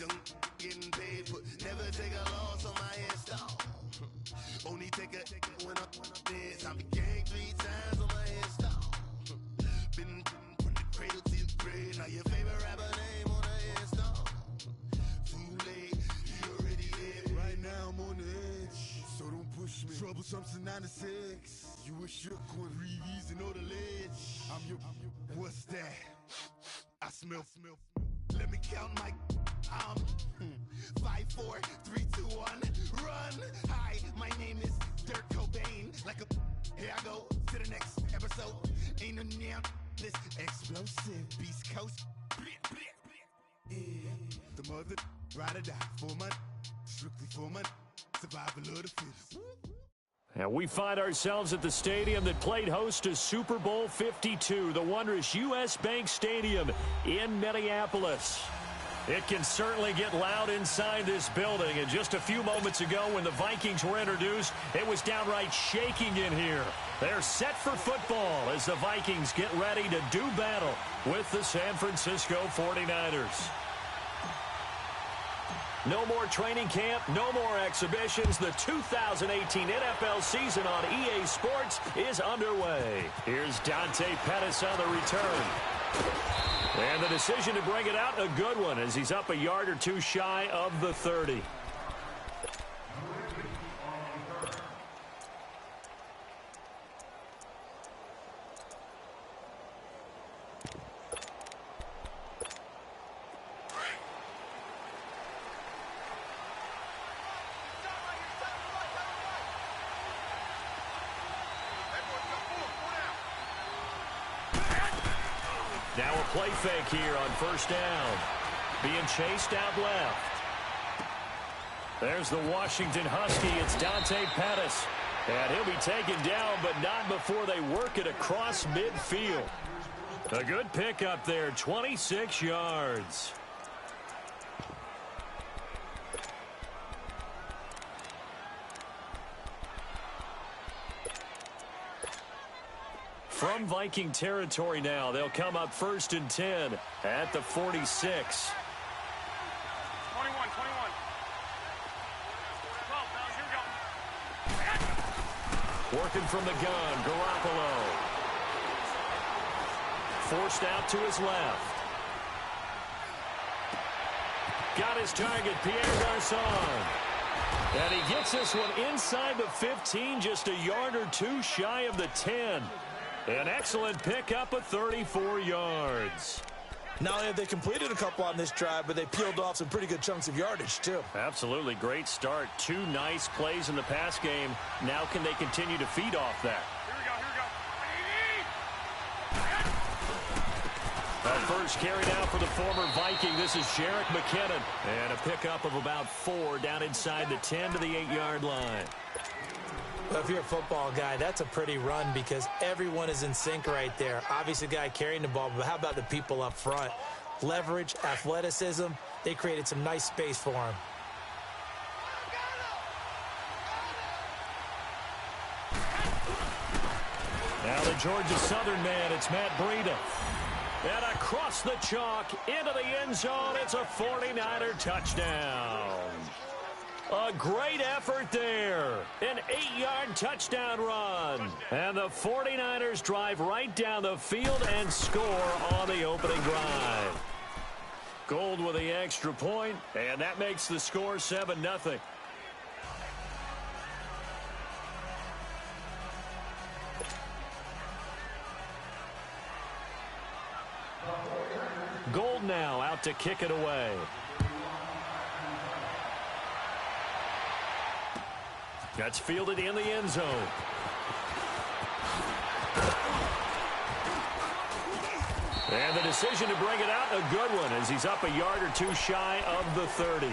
Young getting paid for, never take a loss on my install. Only take a when I'm this. I be gang 3 times on my install. Been from the cradle to the grave. Now your favorite rapper name on the install. Too late, you already dead. Right now I'm on the edge, so don't push me. Troublesome to 96. You a shook one, breathe and know the ledge. I'm your, what's that? I smell. Let me count my. 5, 4, 3, 2, 1, run. Hi, my name is Dirk Cobain. Like a, here I go to the next episode. Ain't no damn this explosive Beast Coast. Yeah. The mother ride or die for my, strictly for my survival of the fittest. And we find ourselves at the stadium that played host to Super Bowl 52, the wondrous U.S. Bank Stadium in Minneapolis. It can certainly get loud inside this building. And just a few moments ago when the Vikings were introduced, it was downright shaking in here. They're set for football as the Vikings get ready to do battle with the San Francisco 49ers. No more training camp, no more exhibitions. The 2018 NFL season on EA Sports is underway. Here's Dante Pettis on the return. And the decision to bring it out, a good one, as he's up a yard or two shy of the 30. Now a play fake here on first down. Being chased out left. There's the Washington Husky. It's Dante Pettis. And he'll be taken down, but not before they work it across midfield. A good pickup there, 26 yards. From Viking territory now, they'll come up 1st and 10 at the 46. 21. Working from the gun, Garoppolo. Forced out to his left. Got his target, Pierre Garçon. And he gets this one inside the 15, just a yard or two shy of the 10. An excellent pickup of 34 yards. Not only have they completed a couple on this drive, but they peeled off some pretty good chunks of yardage, too. Absolutely. Great start. 2 nice plays in the pass game. Now can they continue to feed off that? Here we go. That first carry now for the former Viking. This is Jerick McKinnon. And a pickup of about 4 down inside the 10 to the 8-yard line. Well, if you're a football guy, that's a pretty run because everyone is in sync right there. Obviously, the guy carrying the ball, but how about the people up front? Leverage, athleticism, they created some nice space for him. Now the Georgia Southern man, it's Matt Breida. And across the chalk, into the end zone, it's a 49er touchdown. A great effort there. An 8-yard touchdown run. And the 49ers drive right down the field and score on the opening drive. Gold with the extra point, and that makes the score 7-0. Gold now out to kick it away. That's fielded in the end zone. And the decision to bring it out, a good one, as he's up a yard or two shy of the 30.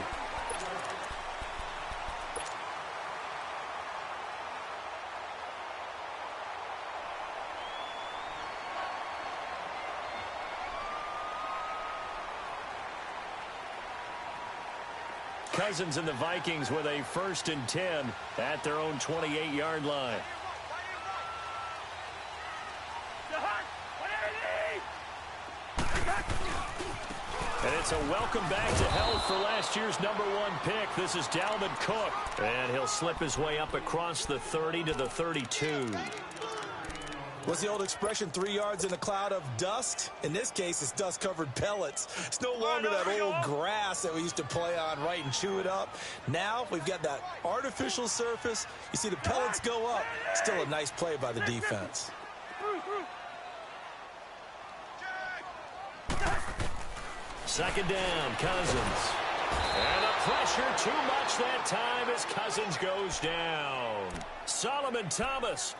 Cousins and the Vikings with a 1st and 10 at their own 28-yard line. And it's So welcome back to health for last year's #1 pick. This is Dalvin Cook. And he'll slip his way up across the 30 to the 32. What's the old expression, 3 yards in a cloud of dust? In this case, it's dust-covered pellets. It's no longer that old grass that we used to play on, right, and chew it up. Now we've got that artificial surface. You see the pellets go up. Still a nice play by the defense. Second down, Cousins. And the pressure too much that time as Cousins goes down. Solomon Thomas.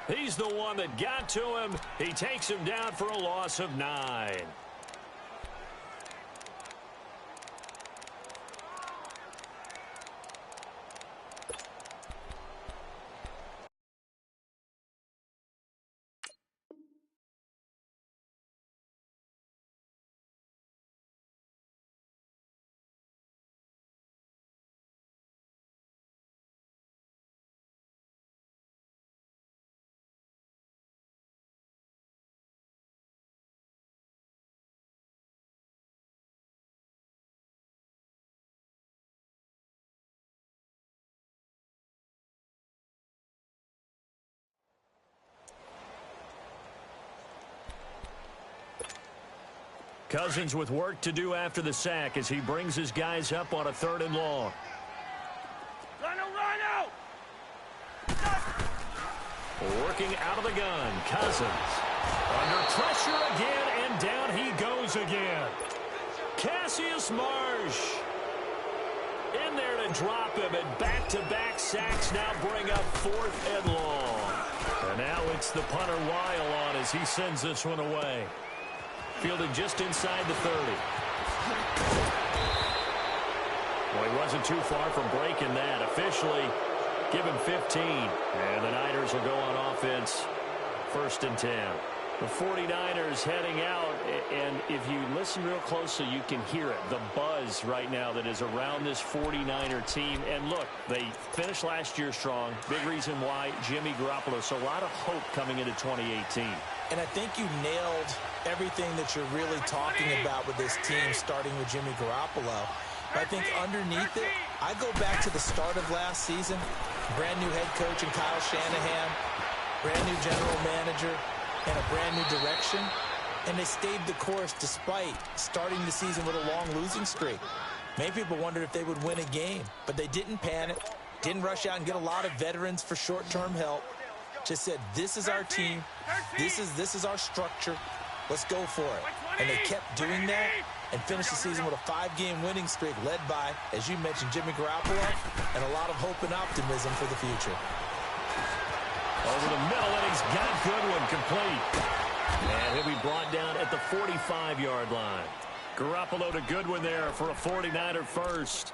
He's the one that got to him. He takes him down for a loss of 9. Cousins with work to do after the sack as he brings his guys up on a 3rd and long. Rhino! Working out of the gun, Cousins. Under pressure again, and down he goes again. Cassius Marsh in there to drop him, and back-to-back sacks now bring up 4th and long. And now it's the punter Weil on as he sends this one away. Fielded just inside the 30. Well, he wasn't too far from breaking that. Officially, give him 15. And the Niners will go on offense, 1st and 10. The 49ers heading out, and if you listen real closely, you can hear it, the buzz right now that is around this 49er team. And look, they finished last year strong. Big reason why, Jimmy Garoppolo. So a lot of hope coming into 2018. And I think you nailed everything that you're really talking about with this team, starting with Jimmy Garoppolo. But I think underneath it, I go back to the start of last season, brand new head coach in Kyle Shanahan, brand new general manager, and a brand new direction. And they stayed the course despite starting the season with a long losing streak. Many people wondered if they would win a game, but they didn't panic, didn't rush out and get a lot of veterans for short-term help. Just said, this is our team, this is our structure, let's go for it. And they kept doing that and finished the season with a 5-game winning streak led by, as you mentioned, Jimmy Garoppolo, and a lot of hope and optimism for the future. Over the middle, and he's got Goodwin complete. And he'll be brought down at the 45-yard line. Garoppolo to Goodwin there for a 49er first.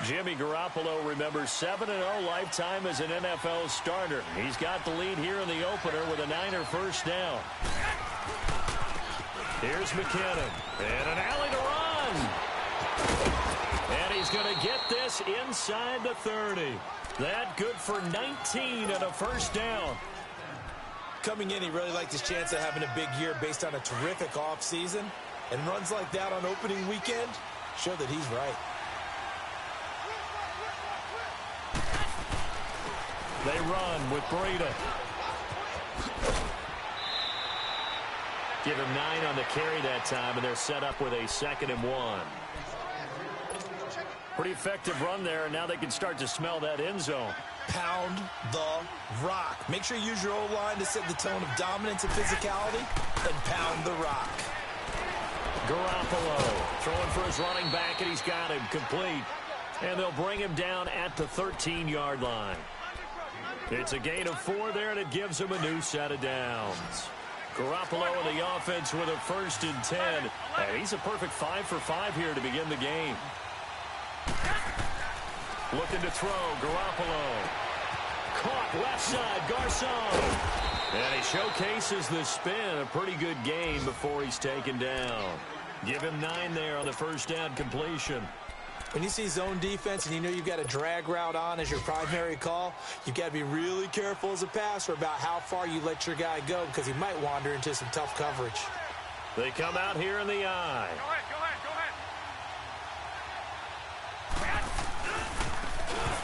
Jimmy Garoppolo, remember, 7-0 lifetime as an NFL starter. He's got the lead here in the opener with a Niner first down. Here's McKinnon. And an alley to run. And he's going to get this inside the 30. That good for 19 and a first down. Coming in, he really liked his chance of having a big year based on a terrific offseason. And runs like that on opening weekend show that he's right. They run with Breida. Give him 9 on the carry that time, and they're set up with a 2nd and 1. Pretty effective run there, and now they can start to smell that end zone. Pound the rock. Make sure you use your O-line to set the tone of dominance and physicality, and pound the rock. Garoppolo throwing for his running back, and he's got him complete. And they'll bring him down at the 13-yard line. It's a gain of 4 there, and it gives him a new set of downs. Garoppolo in the offense with a 1st and 10. And he's a perfect 5 for 5 here to begin the game. Looking to throw, Garoppolo. Caught left side, Garcon. And he showcases the spin. A pretty good game before he's taken down. Give him 9 there on the first down completion. When you see zone defense and you know you've got a drag route on as your primary call, you've got to be really careful as a passer about how far you let your guy go because he might wander into some tough coverage. They come out here in the eye. Go ahead, go ahead, go ahead.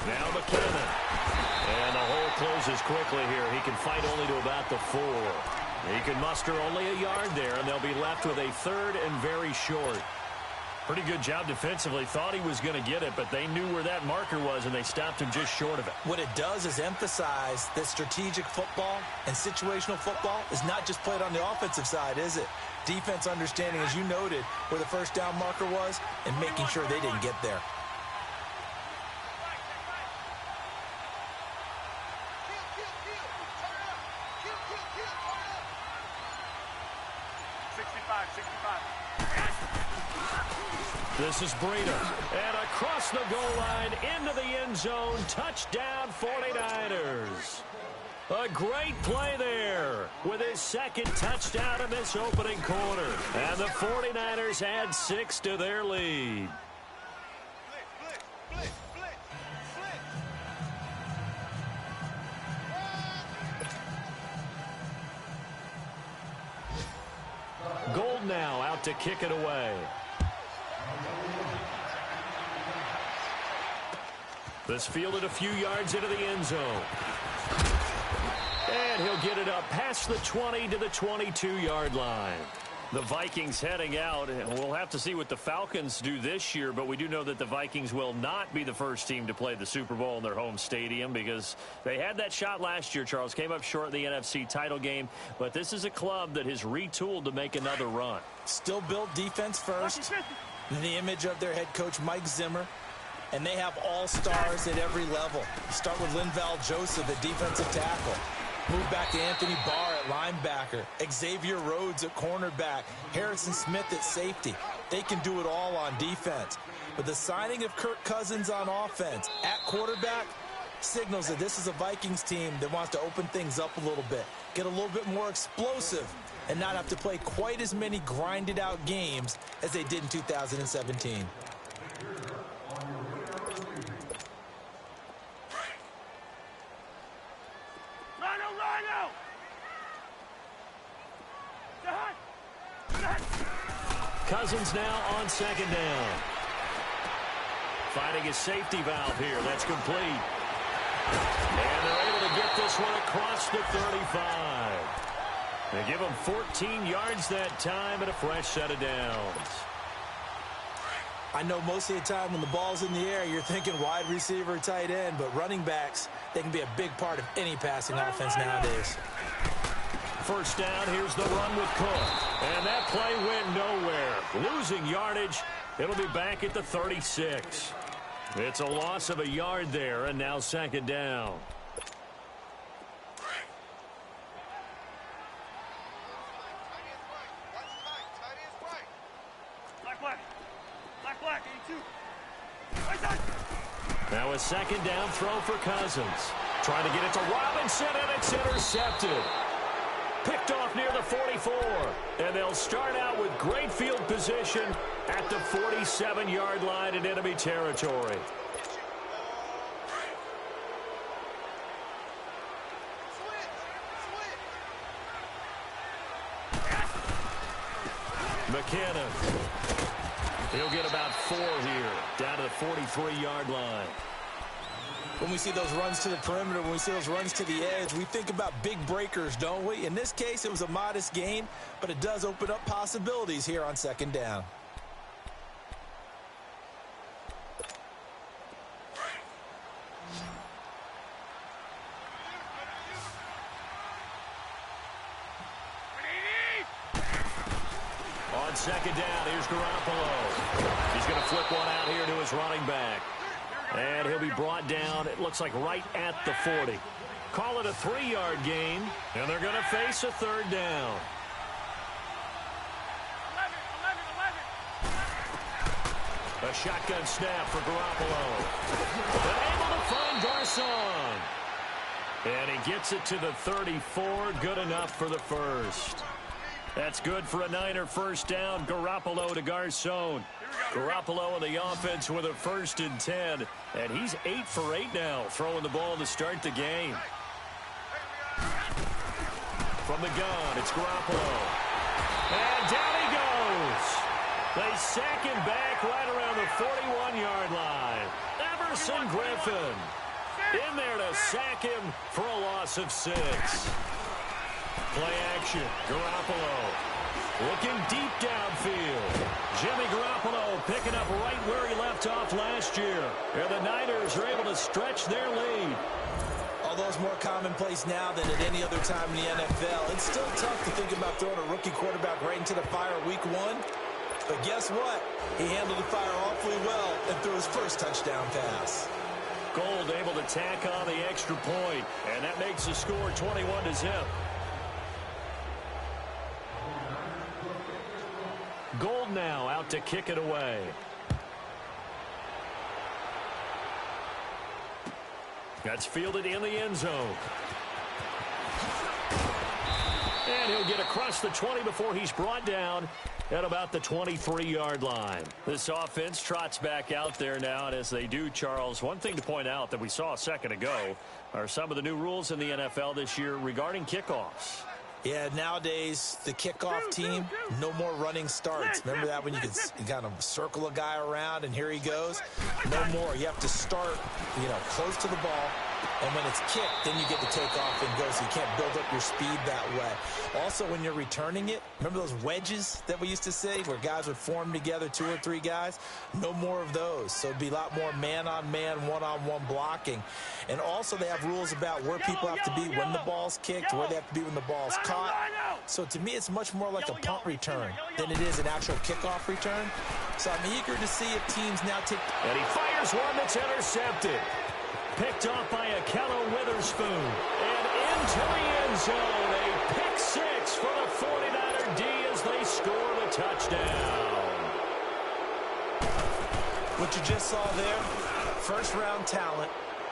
Now McKinnon. And the hole closes quickly here. He can fight only to about the 4. He can muster only a yard there, and they'll be left with a 3rd and very short. Pretty good job defensively. Thought he was going to get it, but they knew where that marker was, and they stopped him just short of it. What it does is emphasize that strategic football and situational football is not just played on the offensive side, is it? Defense understanding, as you noted, where the first down marker was and making sure they didn't get there. This is Breida. And across the goal line into the end zone. Touchdown 49ers. A great play there with his 2nd touchdown in this opening quarter. And the 49ers add 6 to their lead. Gold now out to kick it away. This fielded a few yards into the end zone. And he'll get it up past the 20 to the 22-yard line. The Vikings heading out, and we'll have to see what the Falcons do this year, but we do know that the Vikings will not be the first team to play the Super Bowl in their home stadium because they had that shot last year, Charles. Came up short in the NFC title game, but this is a club that has retooled to make another run. Still built defense first, in the image of their head coach, Mike Zimmer. And they have all-stars at every level. You start with Linval Joseph at defensive tackle. Move back to Anthony Barr at linebacker. Xavier Rhodes at cornerback. Harrison Smith at safety. They can do it all on defense. But the signing of Kirk Cousins on offense at quarterback signals that this is a Vikings team that wants to open things up a little bit, get a little bit more explosive, and not have to play quite as many grinded-out games as they did in 2017. Cousins now on 2nd down. Finding his safety valve here. That's complete. And they're able to get this one across the 35. They give him 14 yards that time and a fresh set of downs. I know most of the time when the ball's in the air, you're thinking wide receiver, tight end, but running backs, they can be a big part of any passing offense nowadays. First down, here's the run with Cook. And that play went nowhere. Losing yardage. It'll be back at the 36. It's a loss of a yard there, and now 2nd down. Black, 82. Now a 2nd down throw for Cousins. Trying to get it to Robinson, and it's intercepted. Picked off near the 44. And they'll start out with great field position at the 47-yard line in enemy territory. McKinnon. He'll get about 4 here, down to the 43-yard line. When we see those runs to the perimeter, when we see those runs to the edge, we think about big breakers, don't we? In this case, it was a modest gain, but it does open up possibilities here on 2nd down. On 2nd down, here's Garoppolo. He's going to flip one out here to his running back. And he'll be brought down, it looks like right at the 40. Call it a 3-yard gain, and they're going to face a 3rd down. 11. A shotgun snap for Garoppolo. And able to find Garcon. And he gets it to the 34, good enough for the first. That's good for a Niner first down. Garoppolo to Garcon. Garoppolo in the offense with a 1st and 10. And he's 8 for 8 now, throwing the ball to start the game. From the gun, it's Garoppolo. And down he goes. They sack him back right around the 41-yard line. Everson Griffin in there to sack him for a loss of 6. Play action. Garoppolo looking deep downfield. Jimmy Garoppolo picking up right where he left off last year. And the Niners are able to stretch their lead. Although it's more commonplace now than at any other time in the NFL, it's still tough to think about throwing a rookie quarterback right into the fire week 1. But guess what? He handled the fire awfully well and threw his first touchdown pass. Gold able to tack on the extra point, and that makes the score 21-0. Gold now out to kick it away. That's fielded in the end zone. And he'll get across the 20 before he's brought down at about the 23-yard line. This offense trots back out there now, and as they do, Charles, one thing to point out that we saw a second ago are some of the new rules in the NFL this year regarding kickoffs. Yeah, nowadays, the kickoff team, no more running starts. Remember that when you could kind of circle a guy around and here he goes? No more. You have to start, close to the ball. And when it's kicked, then you get to take off and go, so you can't build up your speed that way. Also, when you're returning it, remember those wedges that we used to say where guys would form together, 2 or 3 guys? No more of those. So it'd be a lot more man-on-man, one-on-one blocking. And also they have rules about where people have to be when the ball's kicked, where they have to be when the ball's caught. So to me, it's much more like a punt return than it is an actual kickoff return. So I'm eager to see if teams now take... And he fires one that's intercepted. Picked off by Akello Witherspoon. And into the end zone. A pick 6 for the 49er D as they score the touchdown. What you just saw there, first-round talent,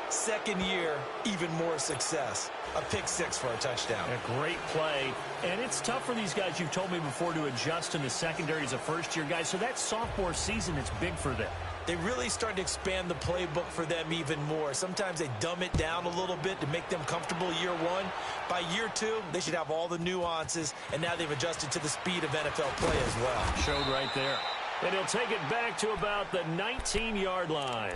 second year, even more success. A pick 6 for a touchdown. A great play. And it's tough for these guys, you've told me before, to adjust in the secondary as a first-year guy. So that sophomore season is big for them. They really start to expand the playbook for them even more. Sometimes they dumb it down a little bit to make them comfortable year 1. By year 2, they should have all the nuances, and now they've adjusted to the speed of NFL play as well. Showed right there. And he'll take it back to about the 19-yard line.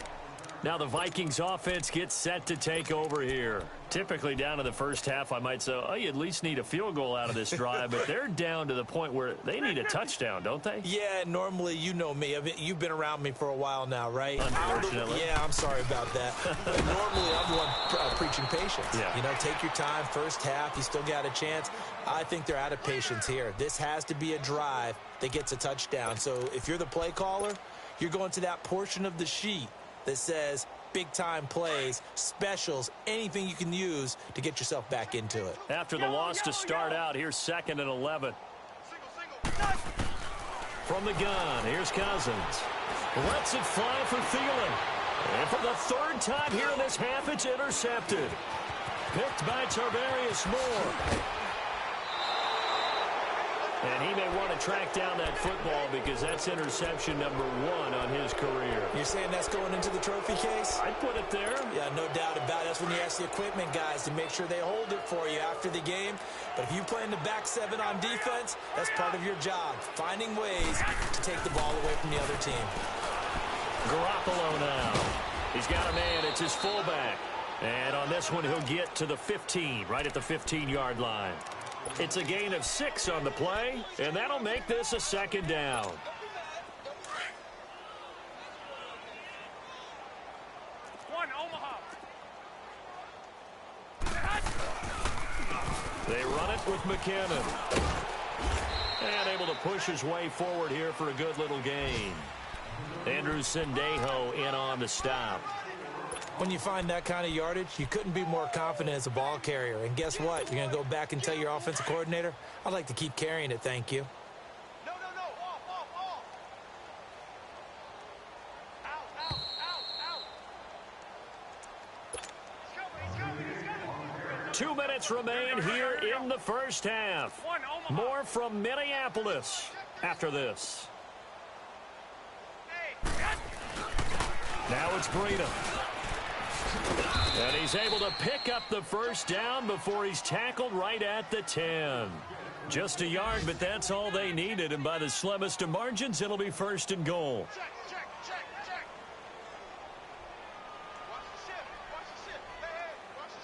Now the Vikings offense gets set to take over here. Typically down to the first half, I might say, oh, you at least need a field goal out of this drive, but they're down to the point where they need a touchdown, don't they? Yeah, normally, you know me. You've been around me for a while now, right? Unfortunately. Yeah, I'm sorry about that. But normally, I'm the one preaching patience. Yeah. Take your time, first half, you still got a chance. I think they're out of patience here. This has to be a drive that gets a touchdown. So if you're the play caller, you're going to that portion of the sheet that says big-time plays, specials, anything you can use to get yourself back into it. After the loss to start out, here's 2nd and 11. From the gun, here's Cousins. Lets it fly for Thielen. And for the 3rd time here in this half, it's intercepted. Picked by Tarvarius Moore. And he may want to track down that football because that's interception number 1 on his career. You're saying that's going into the trophy case? I'd put it there. Yeah, no doubt about it. That's when you ask the equipment guys to make sure they hold it for you after the game. But if you play in the back 7 on defense, that's part of your job, finding ways to take the ball away from the other team. Garoppolo now. He's got a man. It's his fullback. And on this one, he'll get to the 15, right at the 15-yard line. It's a gain of 6 on the play, and that'll make this a 2nd down. They run it with McKinnon. And able to push his way forward here for a good little gain. Andrew Sendejo in on the stop. When you find that kind of yardage, you couldn't be more confident as a ball carrier. And guess what? You're going to go back and tell your offensive coordinator, I'd like to keep carrying it, thank you. No. Off. Out. He's coming. 2 minutes minutes remain here in the first half. More from Minneapolis after this. Now it's Breida. And he's able to pick up the first down before he's tackled right at the 10. Just a yard, but that's all they needed. And by the slimmest of margins, it'll be first and goal. Check. Watch the shift. Hey, watch the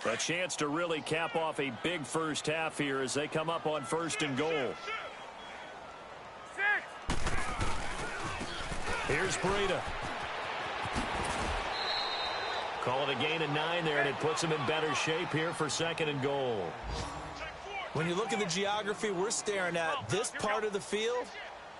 shift. A chance to really cap off a big first half here as they come up on first and goal. Here's Breida. Call it a gain of 9 there, and it puts him in better shape here for second and goal. When you look at the geography we're staring at, this part of the field,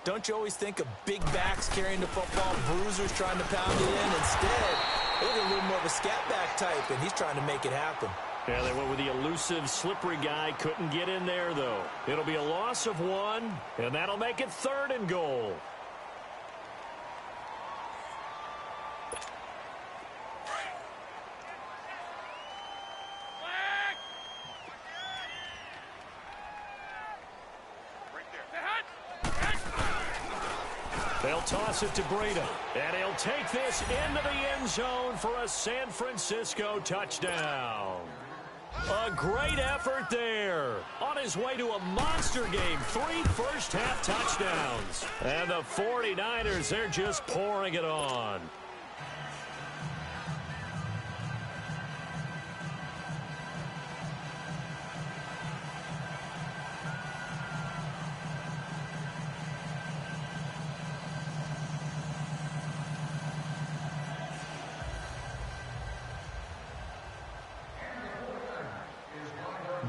don't you always think of big backs carrying the football, bruisers trying to pound it in? Instead, look at a little more of a scat back type, and he's trying to make it happen. Yeah, they went with the elusive, slippery guy. Couldn't get in there, though. It'll be a loss of 1, and that'll make it third and goal. They'll toss it to Breida, and he'll take this into the end zone for a San Francisco touchdown. A great effort there. On his way to a monster game, 3 first-half touchdowns. And the 49ers, they're just pouring it on.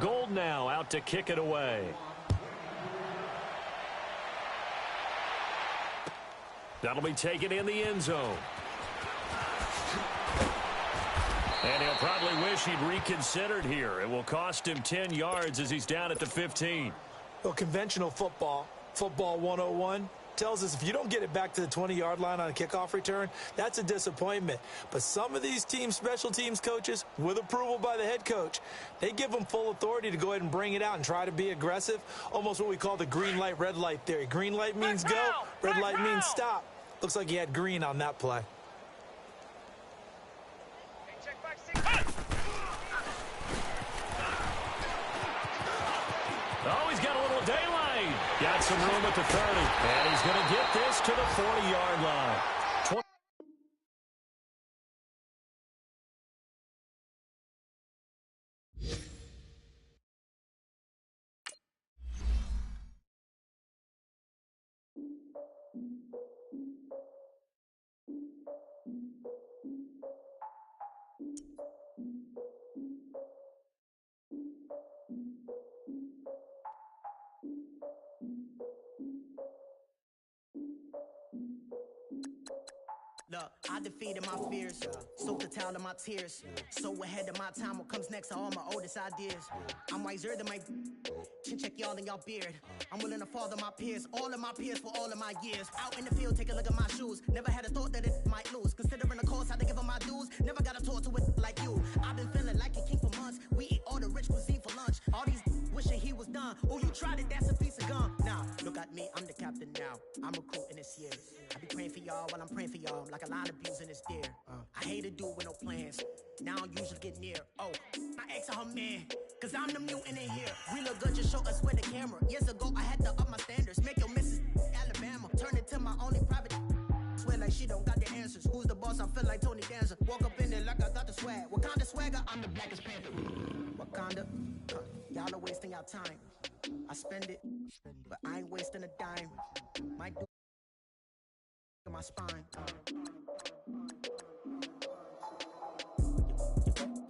Gold now out to kick it away. That'll be taken in the end zone. And he'll probably wish he'd reconsidered here. It will cost him 10 yards as he's down at the 15. Well, conventional football 101, tells us if you don't get it back to the 20-yard line on a kickoff return, that's a disappointment. But some of these special teams coaches, with approval by the head coach, they give them full authority to go ahead and bring it out and try to be aggressive, almost what we call the green light, red light theory. Green light means go, red light means stop. Looks like he had green on that play. Oh, he's got a little daylight. Got some room at the 30. And he's going to get this to the 40-yard line. Look, I defeated my fears, soaked the towel of my tears. So ahead of my time, what comes next are all my oldest ideas. I'm wiser than my check y'all in y'all beard. I'm willing to father my peers, all of my peers for all of my years. Out in the field, take a look at my shoes. Never had a thought that it might lose. Considering the cost, I had to give them my dues. Never got a talk to it like you. I've been feeling like a king for months. We eat all the rich cuisine for lunch. All these wishing he was done. Oh, you tried it, that's a piece of gum. Now, look at me, I'm the captain now. I'm recruiting this year. I be praying for y'all while I'm praying for y'all. Like a line of abusing this deer. I hate to do with no plans. Now I usually get near. Oh, my ex her man. Cause I'm the mutant in here. We look good, just show us where the camera. Years ago, I had to up my standards. Make your missus Alabama. Turn it to my only private. Swear like she don't got the answers. Who's the boss? I feel like Tony Danza. Walk up in there like I got the swag. What kind of swagger? I'm the blackest panther. Wakanda. Y'all are wasting your time. I spend it, but I ain't wasting a dime. Might do my spine.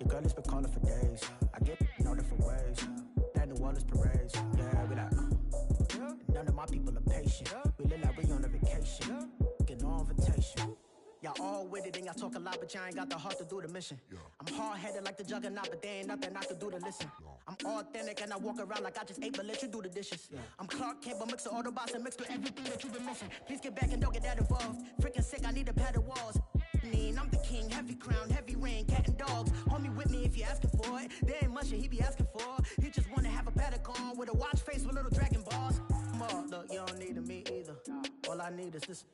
Your girl has been calling for days. I get in all different ways. That New Orleans parades. Yeah, we like, none of my people are patient. We live like we on a vacation. Get no invitation. Y'all all with it and y'all talk a lot, but y'all ain't got the heart to do the mission. I'm hard-headed like the juggernaut, but there ain't nothing I can do to listen. I'm authentic and I walk around like I just ate, but let you do the dishes. I'm Clark Kent, but mix the Autobots and mix with everything that you've been missing. Please get back and don't get that involved. Freaking sick, I need to pad the walls. mean, I'm the king, heavy crown, heavy rain, cat and dogs. Homie with me if you asking for it. There ain't much that he be asking for. He just wanna have a paddock on with a watch face with little dragon balls. Look, you don't need me either. All I need is this.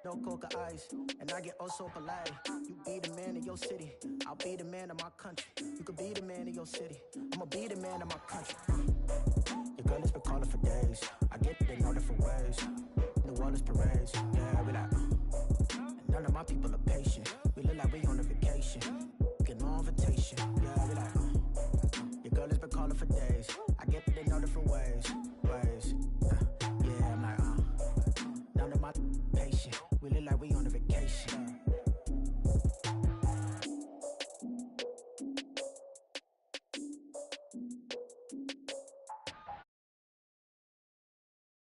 No coca ice, and I get oh so polite. You be the man of your city, I'll be the man of my country. You could be the man of your city, I'ma be the man of my country. Your girl has been calling for days. I get it in all different ways. New Orleans parades, yeah, we like. And none of my people are patient.